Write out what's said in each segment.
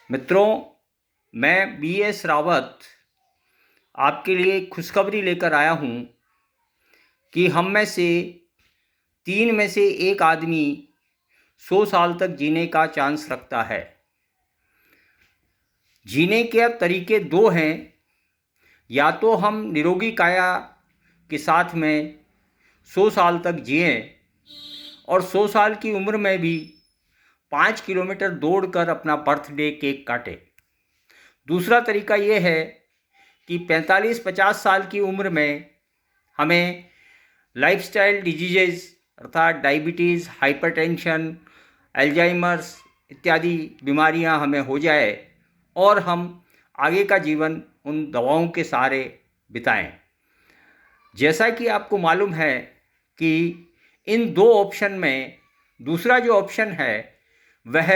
मित्रों, मैं BS रावत आपके लिए खुशखबरी लेकर आया हूँ कि हम में से 3 में से एक आदमी 100 साल तक जीने का चांस रखता है। जीने के तरीके 2 हैं। या तो हम निरोगी काया के साथ में 100 साल तक जिएं और 100 साल की उम्र में भी 5 किलोमीटर दौड़कर अपना बर्थडे केक काटें। दूसरा तरीका ये है कि 45-50 साल की उम्र में हमें लाइफस्टाइल डिजीजेज अर्थात डायबिटीज़, हाइपरटेंशन, अल्जाइमर्स इत्यादि बीमारियां हमें हो जाए और हम आगे का जीवन उन दवाओं के सहारे बिताएं। जैसा कि आपको मालूम है कि इन 2 ऑप्शन में दूसरा जो ऑप्शन है वह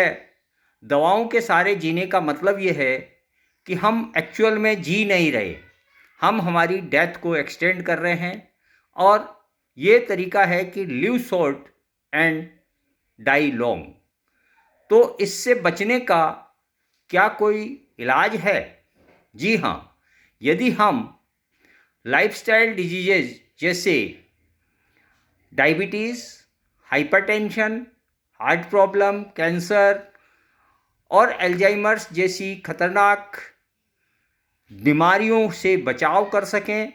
दवाओं के सहारे जीने का मतलब ये है कि हम एक्चुअल में जी नहीं रहे, हम हमारी डेथ को एक्सटेंड कर रहे हैं। और ये तरीका है कि live short and die long. तो इससे बचने का क्या कोई इलाज है? जी हाँ, यदि हम लाइफस्टाइल डिजीजेज जैसे diabetes, hypertension, heart problem, cancer और अल्जाइमर्स जैसी खतरनाक बीमारियों से बचाव कर सकें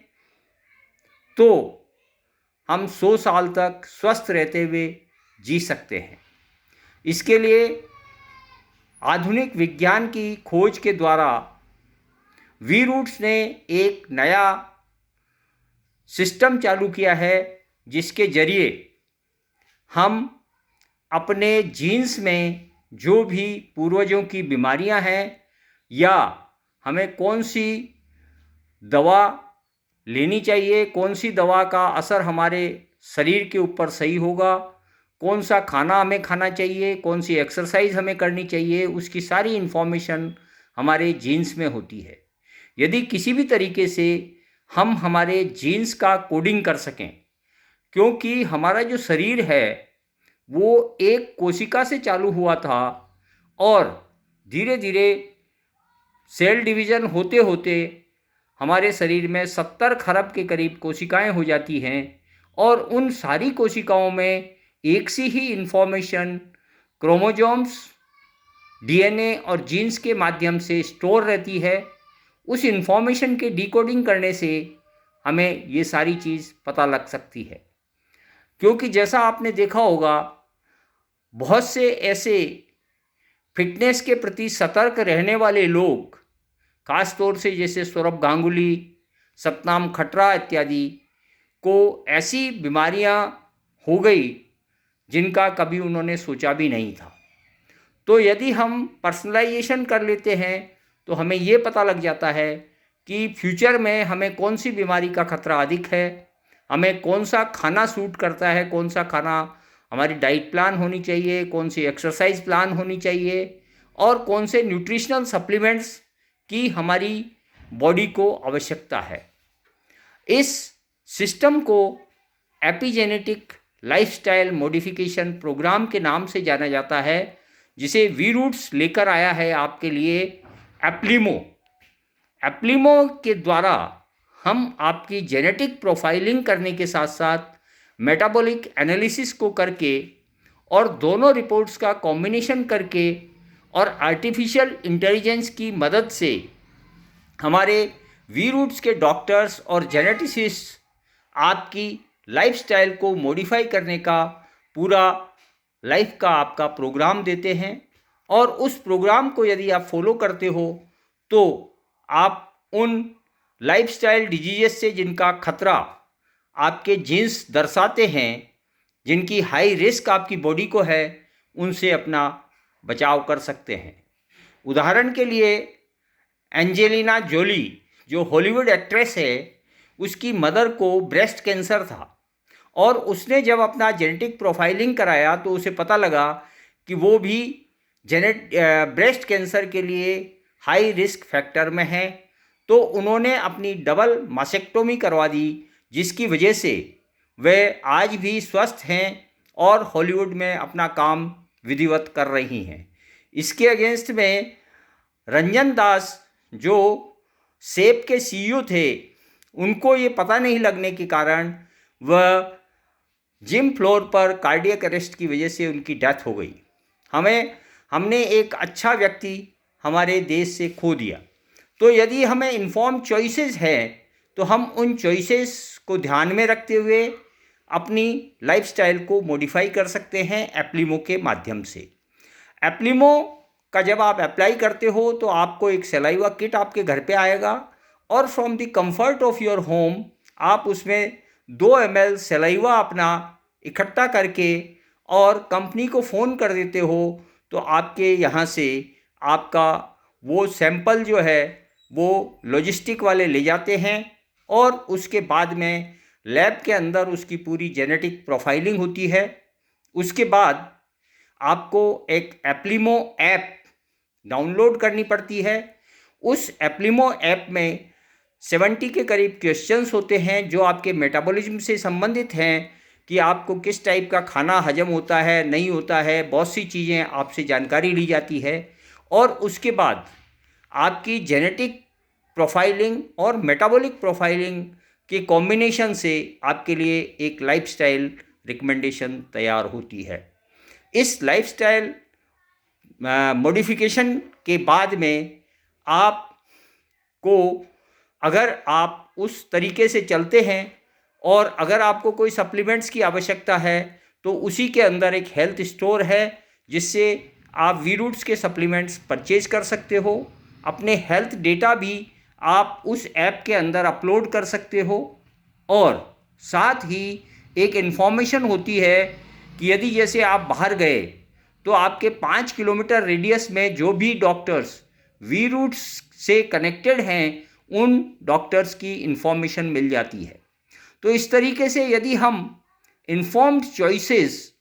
तो हम 100 साल तक स्वस्थ रहते हुए जी सकते हैं। इसके लिए आधुनिक विज्ञान की खोज के द्वारा वी रूट्स ने एक नया सिस्टम चालू किया है जिसके जरिए हम अपने जीन्स में जो भी पूर्वजों की बीमारियां हैं या हमें कौन सी दवा लेनी चाहिए, कौन सी दवा का असर हमारे शरीर के ऊपर सही होगा, कौन सा खाना हमें खाना चाहिए, कौन सी एक्सरसाइज हमें करनी चाहिए, उसकी सारी इन्फॉर्मेशन हमारे जीन्स में होती है। यदि किसी भी तरीके से हम हमारे जीन्स का कोडिंग कर सकें, क्योंकि हमारा जो शरीर है वो एक कोशिका से चालू हुआ था और धीरे धीरे सेल डिवीज़न होते होते हमारे शरीर में 70 खरब के करीब कोशिकाएं हो जाती हैं और उन सारी कोशिकाओं में एक सी ही इन्फॉर्मेशन क्रोमोसोम्स, DNA और जीन्स के माध्यम से स्टोर रहती है। उस इन्फॉर्मेशन के डिकोडिंग करने से हमें ये सारी चीज़ पता लग सकती है। क्योंकि जैसा आपने देखा होगा, बहुत से ऐसे फिटनेस के प्रति सतर्क रहने वाले लोग, खास तौर से जैसे सौरभ गांगुली, सतनाम खट्रा इत्यादि को ऐसी बीमारियां हो गई जिनका कभी उन्होंने सोचा भी नहीं था। तो यदि हम पर्सनलाइजेशन कर लेते हैं तो हमें ये पता लग जाता है कि फ्यूचर में हमें कौन सी बीमारी का खतरा अधिक है, हमें कौन सा खाना सूट करता है, कौन सा खाना हमारी डाइट प्लान होनी चाहिए, कौन सी एक्सरसाइज प्लान होनी चाहिए और कौन से न्यूट्रिशनल सप्लीमेंट्स की हमारी बॉडी को आवश्यकता है। इस सिस्टम को एपिजेनेटिक लाइफस्टाइल मॉडिफिकेशन प्रोग्राम के नाम से जाना जाता है, जिसे वी रूट्स लेकर आया है आपके लिए एप्लिमो। एप्लिमो के द्वारा हम आपकी जेनेटिक प्रोफाइलिंग करने के साथ साथ मेटाबॉलिक एनालिसिस को करके और दोनों रिपोर्ट्स का कॉम्बिनेशन करके और आर्टिफिशियल इंटेलिजेंस की मदद से हमारे वी रूट्स के डॉक्टर्स और जेनेटिसिस्ट आपकी लाइफस्टाइल को मॉडिफाई करने का पूरा लाइफ का आपका प्रोग्राम देते हैं। और उस प्रोग्राम को यदि आप फॉलो करते हो तो आप उन लाइफस्टाइल डिजीज़ से जिनका खतरा आपके जीन्स दर्शाते हैं, जिनकी हाई रिस्क आपकी बॉडी को है, उनसे अपना बचाव कर सकते हैं। उदाहरण के लिए एंजेलिना जोली जो हॉलीवुड एक्ट्रेस है, उसकी मदर को ब्रेस्ट कैंसर था और उसने जब अपना जेनेटिक प्रोफाइलिंग कराया तो उसे पता लगा कि वो भी ब्रेस्ट कैंसर के लिए हाई रिस्क फैक्टर में है। तो उन्होंने अपनी डबल मास्टेक्टोमी करवा दी, जिसकी वजह से वे आज भी स्वस्थ हैं और हॉलीवुड में अपना काम विधिवत कर रही हैं। इसके अगेंस्ट में रंजन दास जो सेब के सीईओ थे, उनको ये पता नहीं लगने के कारण वह जिम फ्लोर पर कार्डियक अरेस्ट की वजह से उनकी डेथ हो गई। हमने एक अच्छा व्यक्ति हमारे देश से खो दिया। तो यदि हमें इन्फॉर्म चॉइसेस है तो हम उन चॉइसेस को ध्यान में रखते हुए अपनी लाइफस्टाइल को मॉडिफाई कर सकते हैं एप्लीमो के माध्यम से। एप्लीमो का जब आप अप्लाई करते हो तो आपको एक सलाइवा किट आपके घर पे आएगा और from the comfort of your home आप उसमें 2 ml सलाइवा अपना इकट्ठा करके और कंपनी को फ़ोन कर देते हो तो आपके यहाँ से आपका वो सैंपल जो है वो लॉजिस्टिक वाले ले जाते हैं और उसके बाद में लैब के अंदर उसकी पूरी जेनेटिक प्रोफाइलिंग होती है। उसके बाद आपको एक एप्लीमो ऐप डाउनलोड करनी पड़ती है। उस एप्लीमो ऐप में 70 के करीब क्वेश्चंस होते हैं जो आपके मेटाबॉलिज्म से संबंधित हैं कि आपको किस टाइप का खाना हजम होता है, नहीं होता है, बहुत सी चीज़ें आपसे जानकारी ली जाती है। और उसके बाद आपकी जेनेटिक प्रोफाइलिंग और मेटाबॉलिक प्रोफाइलिंग के कॉम्बिनेशन से आपके लिए एक लाइफस्टाइल रिकमेंडेशन तैयार होती है। इस लाइफस्टाइल मॉडिफिकेशन के बाद में आपको, अगर आप उस तरीके से चलते हैं और अगर आपको कोई सप्लीमेंट्स की आवश्यकता है तो उसी के अंदर एक हेल्थ स्टोर है जिससे आप वी रूट्स के सप्लीमेंट्स परचेज कर सकते हो। अपने हेल्थ डेटा भी आप उस ऐप के अंदर अपलोड कर सकते हो और साथ ही एक इन्फॉर्मेशन होती है कि यदि जैसे आप बाहर गए तो आपके 5 किलोमीटर रेडियस में जो भी डॉक्टर्स वी रूट्स से कनेक्टेड हैं उन डॉक्टर्स की इन्फॉर्मेशन मिल जाती है। तो इस तरीके से यदि हम इन्फॉर्म्ड चॉइसेस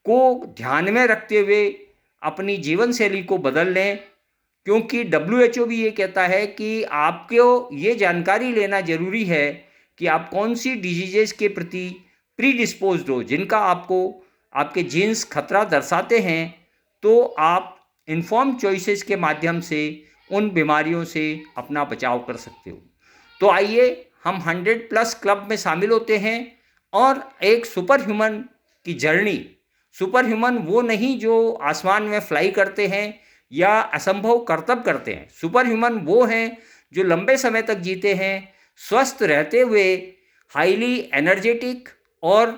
को ध्यान में रखते हुए अपनी जीवन शैली को बदल लें, क्योंकि WHO भी ये कहता है कि आपको ये जानकारी लेना ज़रूरी है कि आप कौन सी डिजीज़ेस के प्रति प्रीडिस्पोज्ड हो, जिनका आपको आपके जीन्स खतरा दर्शाते हैं, तो आप इन्फॉर्म्ड चॉइसेस के माध्यम से उन बीमारियों से अपना बचाव कर सकते हो। तो आइए हम 100+ क्लब में शामिल होते हैं और एक सुपर ह्यूमन की जर्नी। सुपर ह्यूमन वो नहीं जो आसमान में फ्लाई करते हैं या असंभव करतब करते हैं। सुपर ह्यूमन वो हैं जो लंबे समय तक जीते हैं, स्वस्थ रहते हुए हाईली एनर्जेटिक और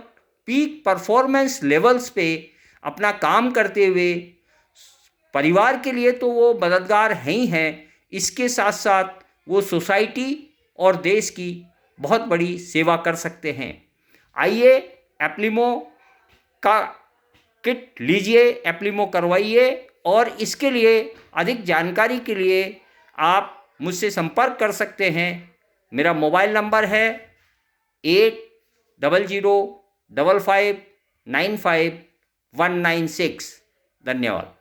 पीक परफॉर्मेंस लेवल्स पे अपना काम करते हुए परिवार के लिए तो वो मददगार हैं ही हैं, इसके साथ साथ वो सोसाइटी और देश की बहुत बड़ी सेवा कर सकते हैं। आइए एप्लीमो का किट लीजिए, एप्लीमो करवाइए और इसके लिए अधिक जानकारी के लिए आप मुझसे संपर्क कर सकते हैं। मेरा मोबाइल नंबर है 8005595196। धन्यवाद।